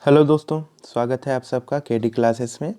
Hello दोस्तों, स्वागत है आप सबका केडी क्लासेस में।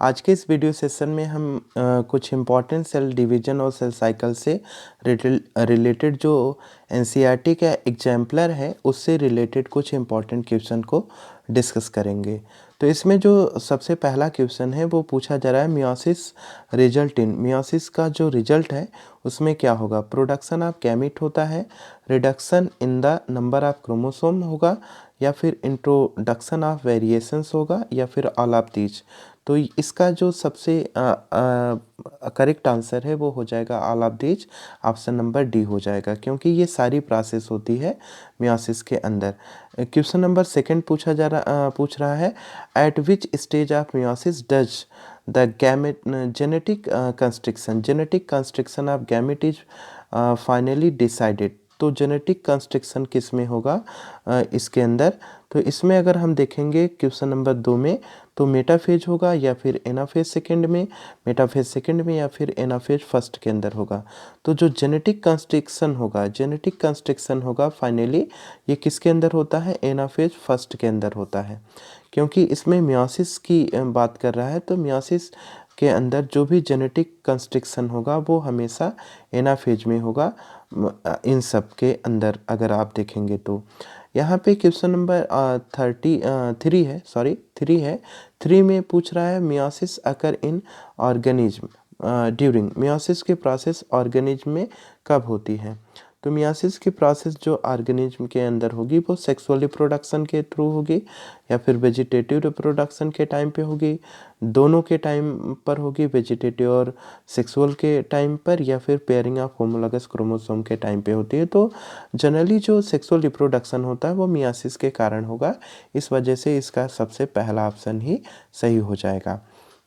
आज के इस वीडियो सेशन में हम कुछ इम्पॉर्टेंट सेल डिवीजन और सेल साइकिल से रिलेटेड जो एनसीईआरटी का एग्जाम्पलर है उससे रिलेटेड कुछ इम्पॉर्टेंट क्वेश्चन को डिस्कस करेंगे। तो इसमें जो सबसे पहला क्वेश्चन है वो पूछा जा रहा है मियोसिस रिजल्ट इन। मियोसिस का जो रिजल्ट है उसमें क्या होगा? प्रोडक्शन ऑफ गैमीट होता है, reduction in the number of chromosome होगा, या फिर इंट्रोडक्शन ऑफ वेरिएशंस होगा, या फिर ऑल ऑफ दीज। तो इसका जो सबसे करेक्ट आंसर है वो हो जाएगा all of these. Option number D हो जाएगा, क्योंकि ये सारी प्रोसेस होती है मियोसिस के अंदर। क्वेश्चन नंबर सेकंड पूछ रहा है eight which stage of meiosis does the gamete genetic construction of gamete is finally decided. तो जेनेटिक कंस्ट्रक्शन किस में होगा इसके अंदर? तो इसमें अगर हम देखेंगे क्वेश्चन नंबर 2 में, तो मेटाफेज होगा या फिर एनाफेज सेकंड में, मेटाफेज सेकंड में या फिर एनाफेज फर्स्ट के अंदर होगा। तो जो जेनेटिक कंस्ट्रक्शन होगा फाइनली ये किसके अंदर होता है? एनाफेज फर्स्ट के अंदर होता है, क्योंकि इसमें मियोसिस की बात कर रहा है। तो मियोसिस के अंदर जो भी जेनेटिक कंस्ट्रक्शन होगा वो हमेशा एनाफेज में होगा इन सब के अंदर अगर आप देखेंगे तो। यहाँ पे क्वेश्चन नंबर 3 है। 3 में पूछ रहा है मियोसिस अकर इन ऑर्गेनिज्म ड्यूरिंग। मियोसिस की प्रोसेस ऑर्गेनिज्म में कब होती है? तो मियोसिस की प्रोसेस जो ऑर्गेनिज्म के अंदर होगी वो सेक्सुअल रिप्रोडक्शन के थ्रू होगी, या फिर वेजिटेटिव रिप्रोडक्शन के टाइम पे होगी, दोनों के टाइम पर होगी, वेजिटेटिव और सेक्सुअल के टाइम पर, या फिर पेयरिंग ऑफ होमोलॉगस क्रोमोसोम के टाइम पे होती है। तो जनरली जो सेक्सुअल रिप्रोडक्शन होता है वो मियोसिस के कारण होगा, इस वजह से इसका सबसे पहला ऑप्शन ही सही हो जाएगा।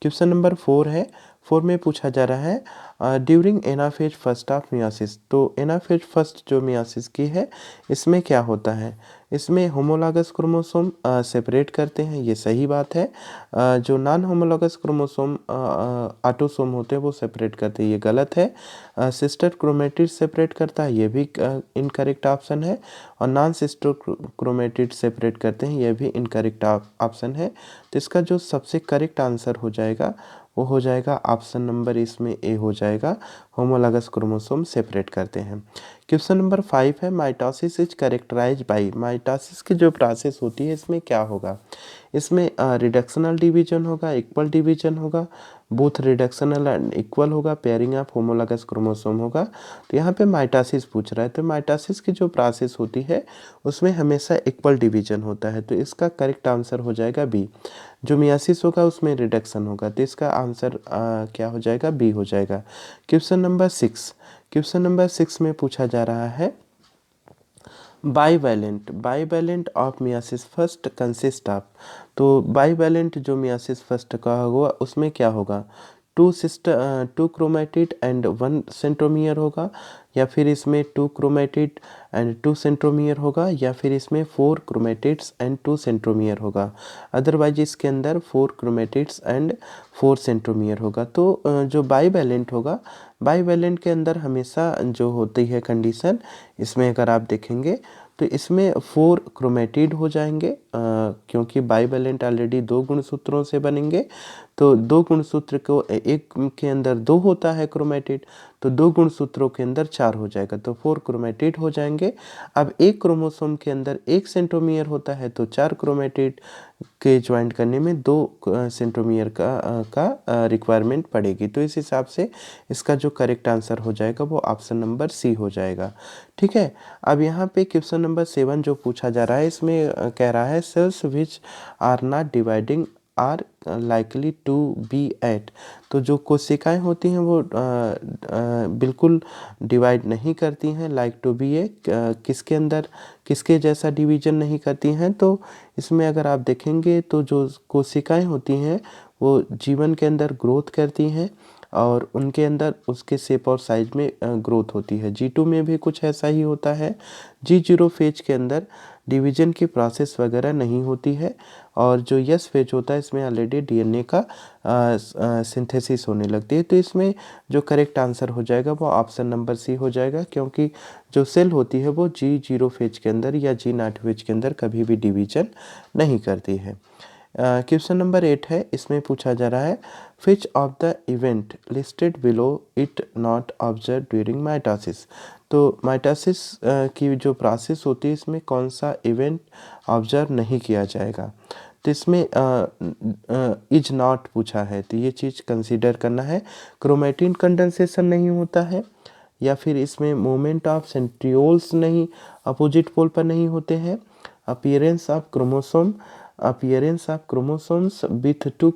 क्वेश्चन नंबर 4 है। 4 में पूछा जा रहा है during anaphase first of meiosis. तो एनाफेज फर्स्ट जो मियोसिस की है इसमें क्या होता है? इसमें होमोलॉगस क्रोमोसोम सेपरेट करते हैं, ये सही बात है। जो नॉन होमोलॉगस क्रोमोसोम ऑटोसोम होते हैं वो सेपरेट करते हैं, ये गलत है। सिस्टर क्रोमेटिड सेपरेट करता है, ये भी इनकरेक्ट ऑप्शन है। और नॉन सिस्टर क्रोमेटिड सेपरेट करते हैं, ये भी इनकरेक्ट ऑप्शन है। तो इसका जो सबसे करेक्ट आंसर हो जाएगा वो हो जाएगा ऑप्शन नंबर इसमें ए हो जाएगा, होमोलॉगस क्रोमोसोम सेपरेट करते हैं। क्वेश्चन नंबर 5 है mitosis is characterised by. Mitosis की जो प्रोसेस होती है इसमें क्या होगा? इसमें रिडक्शनल डिवीजन होगा, इक्वल डिवीजन होगा, बोथ रिडक्शनल एंड इक्वल होगा, पेयरिंग ऑफ होमोलॉगस क्रोमोसोम होगा। तो यहाँ पे माइटोसिस पूछ रहा है, तो माइटोसिस की जो प्रोसेस होती है उसमें हमेशा इक्वल डिवीजन होता है। तो इसका करेक्ट आंसर हो जाएगा बी। जो मियोसिस होगा उसमें रिडक्शन होगा, तो इसका आंसर क्या हो जाएगा? बी हो जाएगा। क्वेश्चन नंबर 6 में पूछा जा रहा है bivalent of meiosis first consist of. तो बाईवैलेंट जो मियोसिस फर्स्ट का होगा उसमें क्या होगा? 2 क्रोमेटिड एंड 1 सेंट्रोमियर होगा, या फिर इसमें 2 क्रोमेटिड एंड 2 सेंट्रोमियर होगा, या फिर इसमें 4 क्रोमेटिड्स एंड 2 सेंट्रोमियर होगा। अदरवाइज इसके अंदर 4 क्रोमेटिड्स एंड 4 सेंट्रोमियर होगा। तो जो बाईवैलेंट होगा, बाईवैलेंट के अंदर हमेशा जो होती है कंडीशन, इसमें अगर आप देखेंगे तो इसमें 4 क्रोमेटिड हो जाएंगे, क्योंकि बाईवैलेंट ऑलरेडी 2 गुणसूत्रों से बनेंगे। तो 2 गुणसूत्र को एक के अंदर 2 होता है क्रोमेटिड, तो 2 गुणसूत्रों के अंदर 4 हो जाएगा, तो 4 क्रोमेटिड हो जाएंगे। अब एक क्रोमोसोम के अंदर 1 सेंट्रोमियर होता है, तो 4 क्रोमेटिड के ज्वाइंट करने में 2 सेंट्रोमियर का रिक्वायरमेंट पड़ेगी। तो इस हिसाब से इसका जो करेक्ट आंसर हो जाएगा वो ऑप्शन नंबर सी हो जाएगा। ठीक है। अब यहाँ पे क्वेश्चन नंबर 7 जो पूछा जा रहा है इसमें कह रहा है cells which are not dividing are likely to be at. तो जो कोशिकाएं होती हैं वो बिल्कुल डिवाइड नहीं करती हैं, लाइक टू बी ए किसके अंदर किसके जैसा डिवीजन नहीं करती हैं। तो इसमें अगर आप देखेंगे तो जो कोशिकाएं होती हैं वो जीवन के अंदर ग्रोथ करती हैं, और उनके अंदर उसके शेप और साइज में ग्रोथ होती है। G2 में भी कुछ ऐसा ही होता है। G0 फेज के अंदर डिवीजन की प्रोसेस वगैरह नहीं होती है। और जो यस फेज होता है इसमें ऑलरेडी डीएनए का सिंथेसिस होने लगती है। तो इसमें जो करेक्ट आंसर हो जाएगा वो ऑप्शन नंबर सी हो जाएगा, क्योंकि जो सेल होती है वो G0 फेज के अंदर या G0 फेज के अंदर कभी भी डिवीजन नहीं करती है। क्वेश्चन नंबर 8 है, इसमें पूछा जा रहा है which of the event listed below it not observe during mitosis. तो माइटोसिस की जो प्रोसेस होती है इसमें कौन सा इवेंट ऑब्जर्व नहीं किया जाएगा। तो इसमें इज नॉट पूछा है, तो ये चीज़ कंसीडर करना है। क्रोमेटिन कंडेंसेशन नहीं होता है, या फिर इसमें मूवमेंट ऑफ सेंट्रियोल्स नहीं अपोजिट पोल पर नहीं होते हैं, appearance of chromosomes with to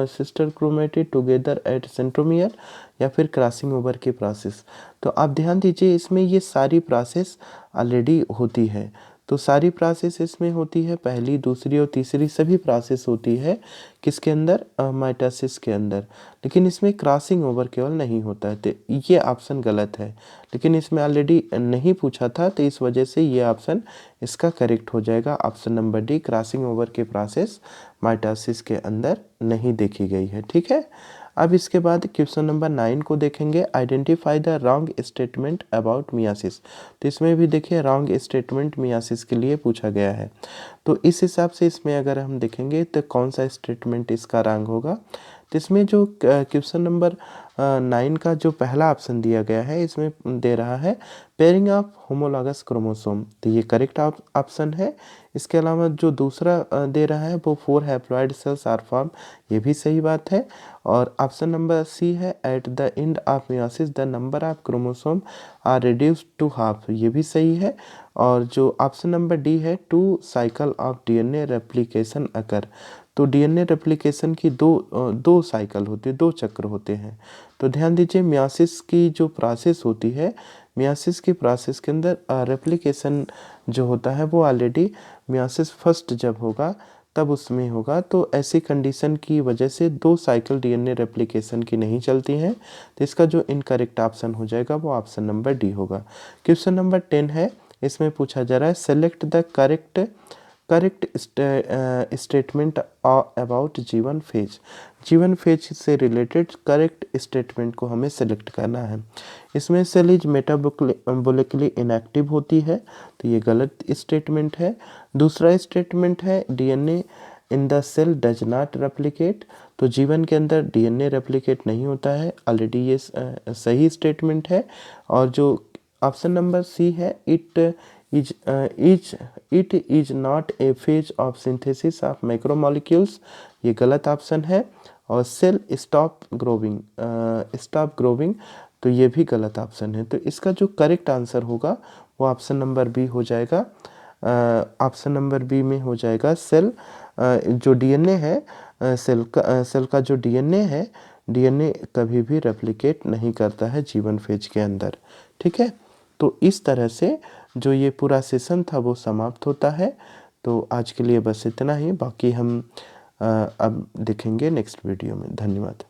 sister chromatid together at centromere, या फिर क्रॉसिंग ओवर की प्रोसेस। तो आप ध्यान दीजिए, इसमें ये सारी प्रोसेस ऑलरेडी होती है। तो सारी प्रोसेस इसमें होती है, पहली, दूसरी और तीसरी सभी प्रोसेस होती है किसके अंदर, माइटोसिस के अंदर। लेकिन इसमें क्रॉसिंग ओवर केवल नहीं होता है, तो ये ऑप्शन गलत है। लेकिन इसमें ऑलरेडी नहीं पूछा था, तो इस वजह से ये ऑप्शन इसका करेक्ट हो जाएगा। Option number D, crossing over की प्रोसेस माइटोसिस के अंदर नहीं देखी गई है। ठीक है। अब इसके बाद क्वेश्चन नंबर 9 को देखेंगे, identify the wrong statement about myiasis. तो इसमें भी देखिए रॉन्ग स्टेटमेंट मियासिस के लिए पूछा गया है। तो इस हिसाब से इसमें अगर हम देखेंगे तो कौन सा स्टेटमेंट इसका रॉन्ग होगा। तो इसमें जो क्वेश्चन नंबर 9 का जो पहला ऑप्शन दिया गया है इसमें दे रहा है पेयरिंग ऑफ होमोलॉगस क्रोमोसोम, तो ये करेक्ट ऑप्शन है। इसके अलावा जो दूसरा दे रहा है वो 4 हैप्लॉइड सेल्स आर फॉर्म, ये भी सही बात है। और ऑप्शन नंबर सी है at the end of meiosis the number of chromosome are reduced to half, ये भी सही है। और जो ऑप्शन नंबर डी है 2 साइकिल ऑफ डीएनए रेप्लिकेशन अकर, तो डीएनए रेप्लिकेशन की दो साइकिल होती है, 2 चक्र होते हैं। तो ध्यान दीजिए, मियोसिस की जो प्रोसेस होती है, मियोसिस की प्रोसेस के अंदर रेप्लिकेशन जो होता है वो ऑलरेडी मियोसिस फर्स्ट जब होगा तब उसमें होगा। तो ऐसी कंडीशन की वजह से 2 साइकिल डीएनए रेप्लिकेशन की नहीं चलती हैं। तो इसका जो इनकरेक्ट ऑप्शन हो जाएगा वो ऑप्शन नंबर डी होगा। क्वेश्चन नंबर 10 है, इसमें पूछा जा रहा है select the correct statement about जीवन फेज। जीवन फेज से रिलेटेड करेक्ट स्टेटमेंट को हमें सेलेक्ट करना है। इसमें सेल इज मेटाबॉलिकली इनएक्टिव होती है, तो ये गलत स्टेटमेंट है। दूसरा स्टेटमेंट है DNA in the cell does not replicate, तो जीवन के अंदर डीएनए रेप्लिकेट नहीं होता है, ऑलरेडी ये सही स्टेटमेंट है। और जो ऑप्शन नंबर सी है it is not A phase of synthesis of macromolecules, ये गलत ऑप्शन है। और सेल स्टॉप ग्रोविंग, तो ये भी गलत ऑप्शन है। तो इसका जो करेक्ट आंसर होगा वो ऑप्शन नंबर बी हो जाएगा। ऑप्शन नंबर बी में हो जाएगा सेल जो डीएनए है, सेल का जो डीएनए है, डीएनए कभी भी रेप्लिकेट नहीं करता है जीवन फेज के अंदर। ठीक है। तो इस तरह से जो ये पूरा सेशन था वो समाप्त होता है। तो आज के लिए बस इतना ही, बाकी हम अब देखेंगे नेक्स्ट वीडियो में। धन्यवाद।